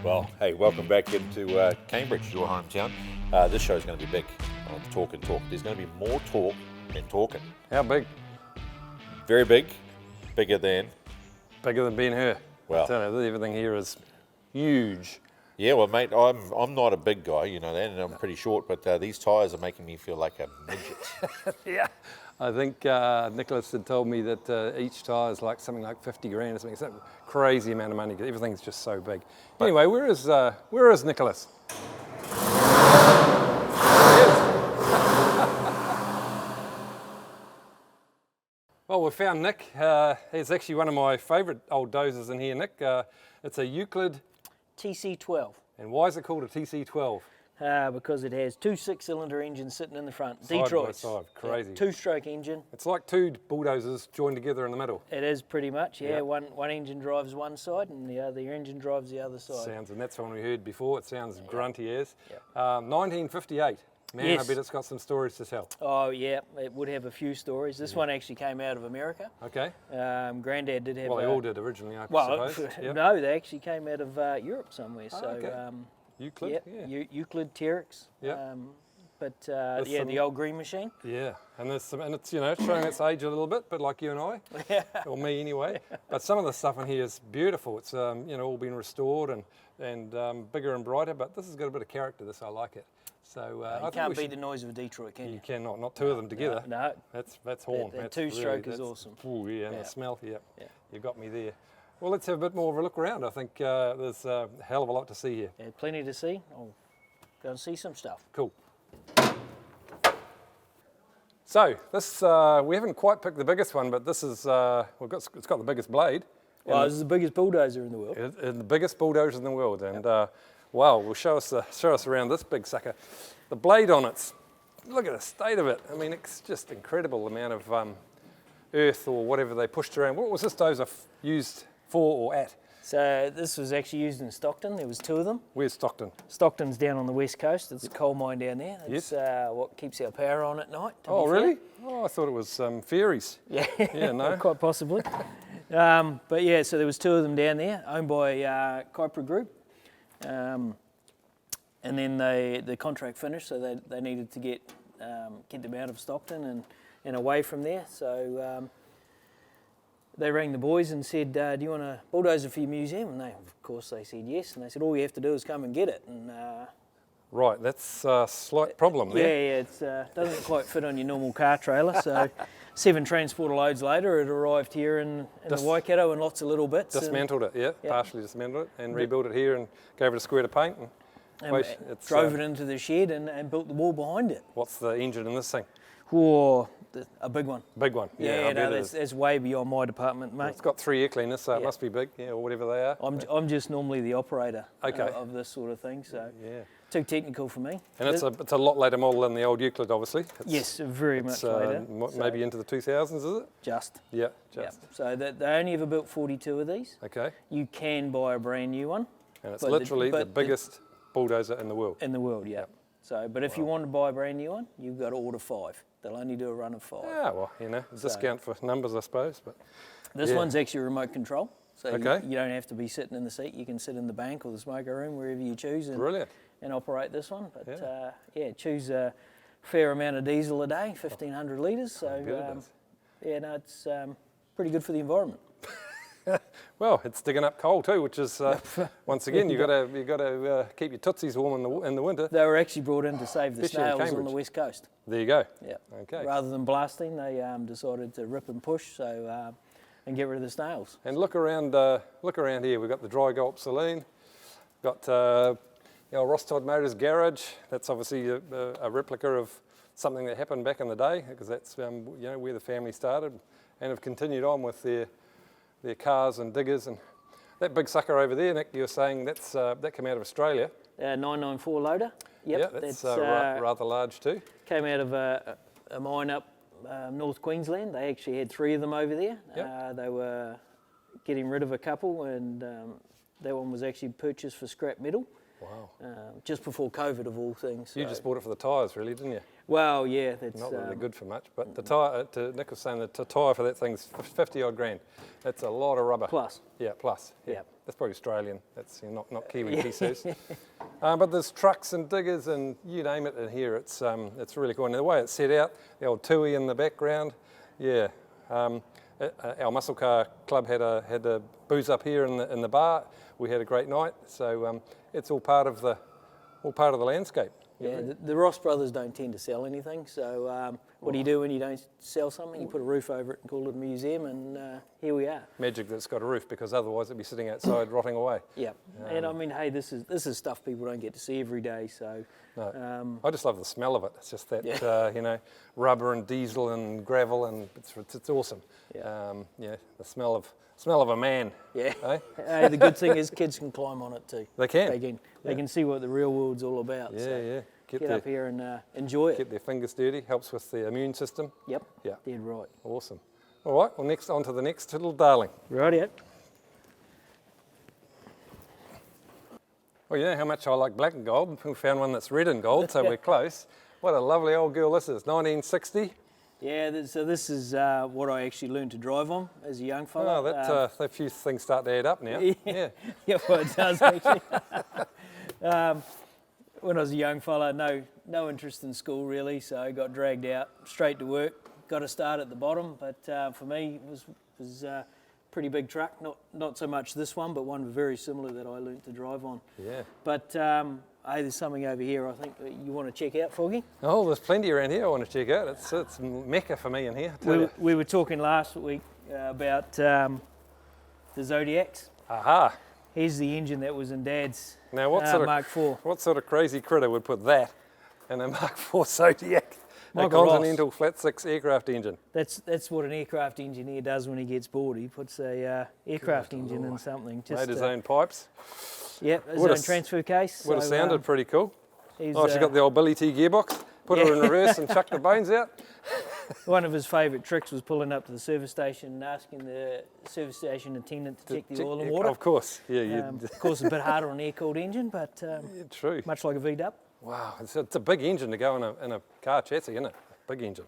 Well, hey, welcome back into Cambridge, your hometown. This show is going to be big on Talkin Torque. There's going to be more talk than talking. How big? Very big, bigger than. Bigger than Ben-Hur. Well, everything here is huge. Yeah, well, mate, I'm not a big guy, you know that, and I'm pretty short, but these tyres are making me feel like a midget. Yeah, I think Nicholas had told me that each tyre is like something like 50 grand or something. It's a crazy amount of money. Everything's just so big. But anyway, where is Nicholas? Well, we found Nick. He's actually one of my favourite old dozers in here, Nick. It's a Euclid TC12. And why is it called a TC12? Because it has two 6-cylinder engines sitting in the front. Side Detroit's. by side, crazy. Yeah, two-stroke engine. It's like two bulldozers joined together in the middle. It is pretty much, yeah. Yeah. One engine drives one side and the other engine drives the other side. Sounds, and that's one we heard before. It sounds grunty as. Yeah. 1958. Man, Yes. I bet it's got some stories to tell. Oh yeah, it would have a few stories. This one actually came out of America. Okay. Granddad did have. Well, they all did originally, I Well, suppose. Yep. no, they actually came out of Europe somewhere. So. okay. Euclid. Yeah. Euclid Terex. Yeah. Yeah, the old green machine. Yeah, and there's some, and it's showing its age a little bit, but like you and I, or me anyway. But some of the stuff in here is beautiful. It's all been restored and bigger and brighter. But this has got a bit of character. I like it. So You can't beat the noise of a Detroit, can you? You cannot. Not two of them together. No. That's horn. That That's two-stroke is awesome. Ooh, yeah, and Yeah. the smell. Yeah. Yeah. You got me there. Well, let's have a bit more of a look around. I think there's a hell of a lot to see here. Yeah, plenty to see. I'll go and see some stuff. Cool. So this we haven't quite picked the biggest one, but this is it's got the biggest blade. Well, this is the biggest bulldozer in the world. And the biggest bulldozer in the world, and wow, we'll show us around this big sucker. The blade on it, look at the state of it. I mean, it's just incredible the amount of earth or whatever they pushed around. What was this dozer used for or at? So this was actually used in Stockton. There was two of them. Where's Stockton? Stockton's down on the west coast. It's a coal mine down there. It's what keeps our power on at night. Oh, really? Oh, I thought it was fairies. Yeah, Yeah, no. quite possibly. But yeah, so there was two of them down there, owned by Kuiper Group. And then the contract finished, so they needed to get them out of Stockton and away from there. So they rang the boys and said, do you want a bulldozer for your museum? And of course they said yes, and they said all you have to do is come and get it. And Right, that's a slight problem there. yeah, it doesn't quite fit on your normal car trailer. So 7 transporter loads later, it arrived here in the Waikato in lots of little bits. Dismantled it, partially dismantled it, and rebuilt it here and gave it a squirt of paint. And drove it into the shed and built the wall behind it. What's the engine in this thing? Whoa, a big one. Big one. Yeah, I bet it is. that's way beyond my department, mate. It's got 3 air cleaners, so it must be big, or whatever they are. I'm just normally the operator Okay. of this sort of thing, so Yeah. too technical for me. And it's a lot later model than the old Euclid, obviously. Yes, very much later. Maybe into the 2000s, is it? Just. Yeah, Yeah. just. So they only ever built 42 of these. Okay. You can buy a brand new one. And it's but literally the but biggest bulldozer in the world. in the world, yeah. So, but if you want to buy a brand new one, you've got to order 5. They'll only do a run of 5. Yeah, well, discount for numbers, I suppose. But This one's actually remote control, so Okay. you don't have to be sitting in the seat. You can sit in the bank or the smoker room, wherever you choose, brilliant. and operate this one. But choose a fair amount of diesel a day, 1,500 litres. So it's pretty good for the environment. Well, it's digging up coal too, which is once again you got to keep your tootsies warm in the winter. They were actually brought in to save the Especially in snails on the Cambridge. west coast. There you go. Yeah. Okay. Rather than blasting, they decided to rip and push, and get rid of the snails. And look around here. We've got the dry Gulp Saloon. Got Ross Todd Motors garage. That's obviously a replica of something that happened back in the day, because that's where the family started, and have continued on with their cars and diggers. And that big sucker over there, Nick, you were saying that came out of Australia. 994 loader. Yep, Yeah, that's rather large too. Came out of a mine up North Queensland. They actually had 3 of them over there. Yep. They were getting rid of a couple, and that one was actually purchased for scrap metal. Wow. Just before COVID, of all things. You just bought it for the tyres, really, didn't you? Well, yeah, that's not really good for much. But the tyre, Nick was saying the tyre for that thing's 50 odd grand. That's a lot of rubber. plus. Yeah, plus. Yeah. Yep. That's probably Australian. That's not Kiwi pieces. But there's trucks and diggers and you name it in here. It's really cool. And the way it's set out, the old tui in the background. Yeah. Our muscle car club had a booze up here in the bar. We had a great night. So it's all part of the landscape. Yeah, the Ross brothers don't tend to sell anything, so what do you do when you don't sell something? You put a roof over it and call it a museum, and here we are. Magic that it's got a roof, because otherwise it'd be sitting outside rotting away. Yeah, and I mean, hey, this is stuff people don't get to see every day, so... No. I just love the smell of it. It's just that, rubber and diesel and gravel, and it's awesome. Yeah. The smell of a man. Yeah. Eh? Hey, the good thing is kids can climb on it too. They can. They can see what the real world's all about. Yeah, so yeah. Get up here and enjoy it. Get their fingers dirty. Helps with the immune system. Yep. Yeah. Dead right. Awesome. All right. Well, next on to the next little darling. Rightio. Well, you know how much I like black and gold. We found one that's red and gold, so we're close. What a lovely old girl this is. 1960. Yeah, so this is what I actually learned to drive on as a young fella. Oh, that few things start to add up now. Yeah, yeah, well, it does actually. When I was a young fella, no interest in school really, so I got dragged out straight to work. Got a start at the bottom, but for me it was a pretty big truck. Not so much this one, but one very similar that I learnt to drive on. Yeah. But hey, there's something over here I think that you want to check out, Foggy. Oh, there's plenty around here I want to check out. It's mecca for me in here. We were talking last week about the Zodiacs. Aha. Here's the engine that was in Dad's Now, Mark IV. What sort of crazy critter would put that in a Mark IV Zodiac? Michael a Continental flat six aircraft engine. That's what an aircraft engineer does when he gets bored. He puts a aircraft engine in something. Made his own pipes. Yep, his own transfer case. Would have sounded pretty cool. She's got the old Billy T gearbox. Put her in reverse and chuck the bones out. One of his favourite tricks was pulling up to the service station and asking the service station attendant to check the oil and water. Of course, Of course, a bit harder on an air-cooled engine, but true. Much like a V-dub. Wow, it's a big engine to go in a car chassis, isn't it? Big engine.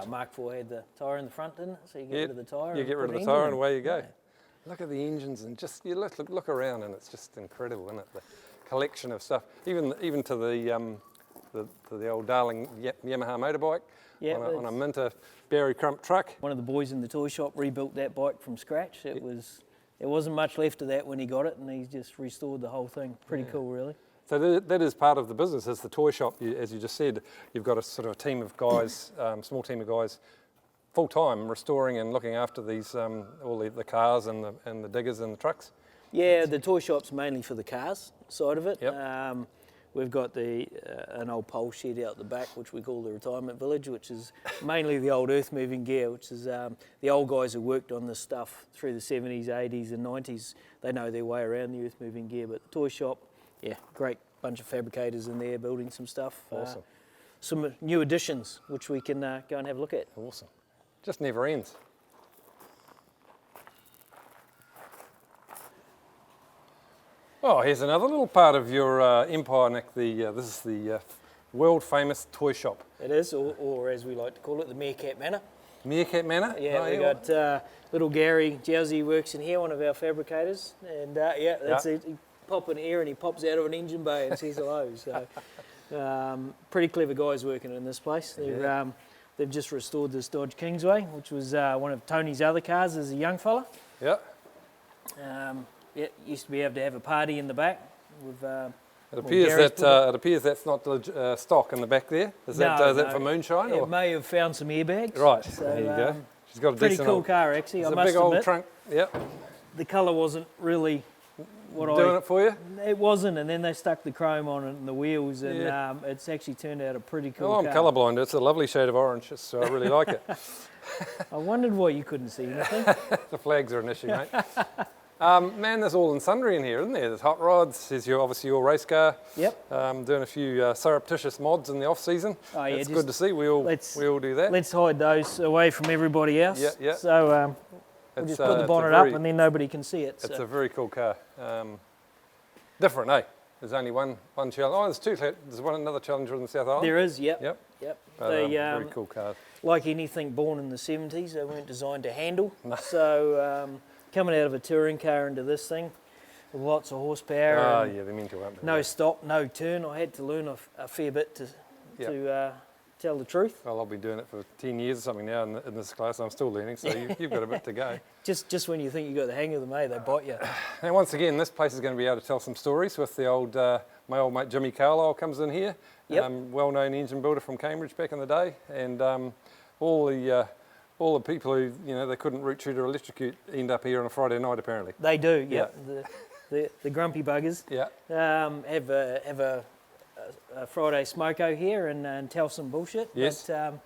Mark IV had the tyre in the front, didn't it? So you get rid of the tyre. You get rid of the tyre and away you go. Yeah. Look at the engines and just look around, and it's just incredible, isn't it? The collection of stuff, even to the old darling Yamaha motorbike. Yeah, on a Minter Barry Crump truck. One of the boys in the toy shop rebuilt that bike from scratch. There wasn't much left of that when he got it, and he's just restored the whole thing. Pretty cool, really. So that is part of the business. Is the toy shop, as you just said. You've got a sort of a team of guys, small team of guys, full time restoring and looking after these all the cars and the diggers and the trucks. Yeah, the toy shop's mainly for the cars side of it. Yep. We've got an old pole shed out the back, which we call the retirement village, which is mainly the old earth moving gear, which is the old guys who worked on this stuff through the 70s, 80s and 90s. They know their way around the earth moving gear. But the toy shop, yeah, great bunch of fabricators in there building some stuff. Awesome. Some new additions, which we can go and have a look at. Awesome. Just never ends. Oh, here's another little part of your empire, Nick. This is the world famous toy shop. It is, or as we like to call it, the Meerkat Manor. Meerkat Manor? Yeah, we got little Gary Jowsey works in here, one of our fabricators, and that's it. He pop in here and he pops out of an engine bay and says hello. So, pretty clever guys working in this place. They've just restored this Dodge Kingsway, which was one of Tony's other cars as a young fella. Yeah. Used to be able to have a party in the back. It appears that's not stock in the back there. Is that for moonshine? It may have found some airbags. Right, so, there you go. She's got a pretty cool car actually. It's a big old trunk. Yep. The colour wasn't really doing it for you. It wasn't, and then they stuck the chrome on it and the wheels, and it's actually turned out a pretty cool car. I'm colourblind. It's a lovely shade of orange, so I really like it. I wondered why you couldn't see anything. The flags are an issue, mate. Man, there's all and sundry in here, isn't there? There's hot rods, there's obviously your race car. Yep. Doing a few surreptitious mods in the off season. Oh, yeah, it's good to see. We all do that. Let's hide those away from everybody else. Yeah. So we'll just put the bonnet up and then nobody can see it. It's a very cool car. Different, eh? There's only one Challenger. Oh, there's two. There's another Challenger in the South Island. There is, yep. Yep. But, Very cool cars. like anything born in the 70s, they weren't designed to handle. So coming out of a touring car into this thing, with lots of horsepower. Oh, yeah, they're meant to, aren't they? No stop, no turn. I had to learn a fair bit to tell the truth. Well, I've been doing it for 10 years or something now in this class. I'm still learning, so you've got a bit to go. Just when you think you got the hang of them, they bite you. And once again, this place is going to be able to tell some stories with the old, my old mate Jimmy Carlisle comes in here. Yep. Well-known engine builder from Cambridge back in the day, and all the people who, they couldn't root through to electrocute end up here on a Friday night apparently. They do, yep. The grumpy buggers. Yeah. Have a Friday smoko here and tell some bullshit. Yes. But,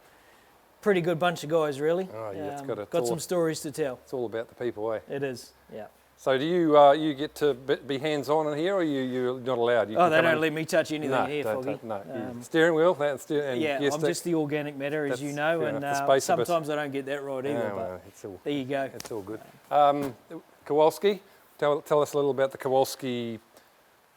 pretty good bunch of guys, really. Oh, yeah, got some stories to tell. It's all about the people, eh? It is, yeah. So do you get to be hands-on in here, or you're not allowed? You They don't let me touch anything here, Foggy. No, steering wheel, and yeah, I'm just the organic matter, as you know, and sometimes I don't get that right either, but there you go. It's all good. Kowalski, tell us a little about the Kowalski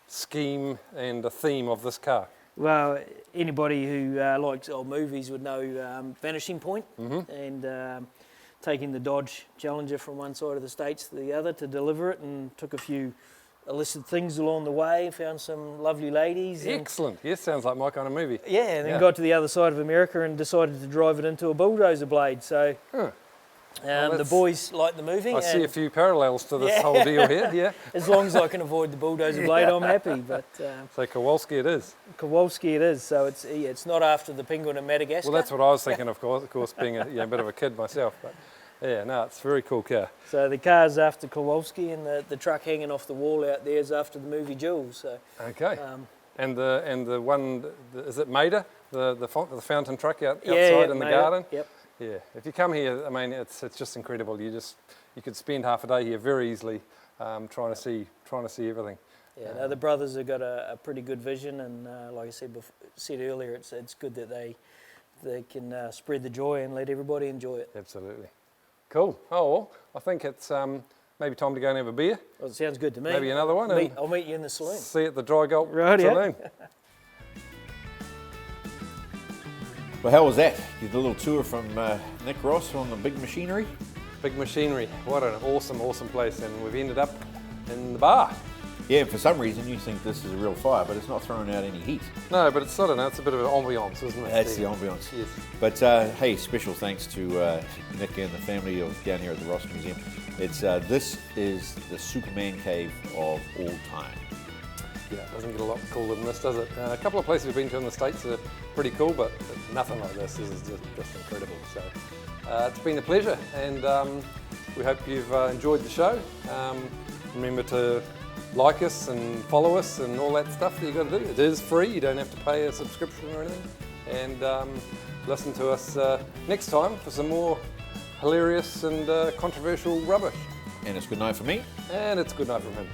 scheme and the theme of this car. Well, anybody who likes old movies would know Vanishing Point, and taking the Dodge Challenger from one side of the States to the other to deliver it, and took a few illicit things along the way, found some lovely ladies. Excellent. Yes, sounds like my kind of movie. Yeah, and then got to the other side of America and decided to drive it into a bulldozer blade. So the boys like the movie. I see a few parallels to this whole deal here, yeah. As long as I can avoid the bulldozer blade, I'm happy. But so Kowalski it is. Kowalski it is. So it's not after the penguin in Madagascar. Well, that's what I was thinking, of course, being a bit of a kid myself. But yeah, no, it's a very cool car. So the car's after Kowalski, and the truck hanging off the wall out there is after the movie Jules. So okay. And the one, is it Maida? The fountain truck outside in the garden. Yep. Yeah, if you come here, I mean, it's just incredible. You could spend half a day here very easily, trying to see everything. Yeah, no, the brothers have got a pretty good vision, and like I said earlier, it's good that they can spread the joy and let everybody enjoy it. Absolutely. Cool. Oh well, I think it's maybe time to go and have a beer. Well, it sounds good to me. Maybe another one. I'll meet you in the saloon. See you at the Dry Gulp Yeah. Saloon. Well, how was that? You did a little tour from Nick Ross on the big machinery. Big machinery. What an awesome place, and we've ended up in the bar. Yeah, for some reason you think this is a real fire, but it's not throwing out any heat. No, but it's sort of, it's a bit of an ambiance, isn't it? That's the ambiance. Yes. But hey, special thanks to Nick and the family down here at the Ross Museum. This is the Superman cave of all time. Yeah, it doesn't get a lot cooler than this, does it? A couple of places we've been to in the States are pretty cool, but nothing like this. This is just incredible. So it's been a pleasure, and we hope you've enjoyed the show. Remember to like us and follow us and all that stuff that you've got to do. It is free. You don't have to pay a subscription or anything. And listen to us next time for some more hilarious and controversial rubbish. And it's good night for me. And it's good night from him.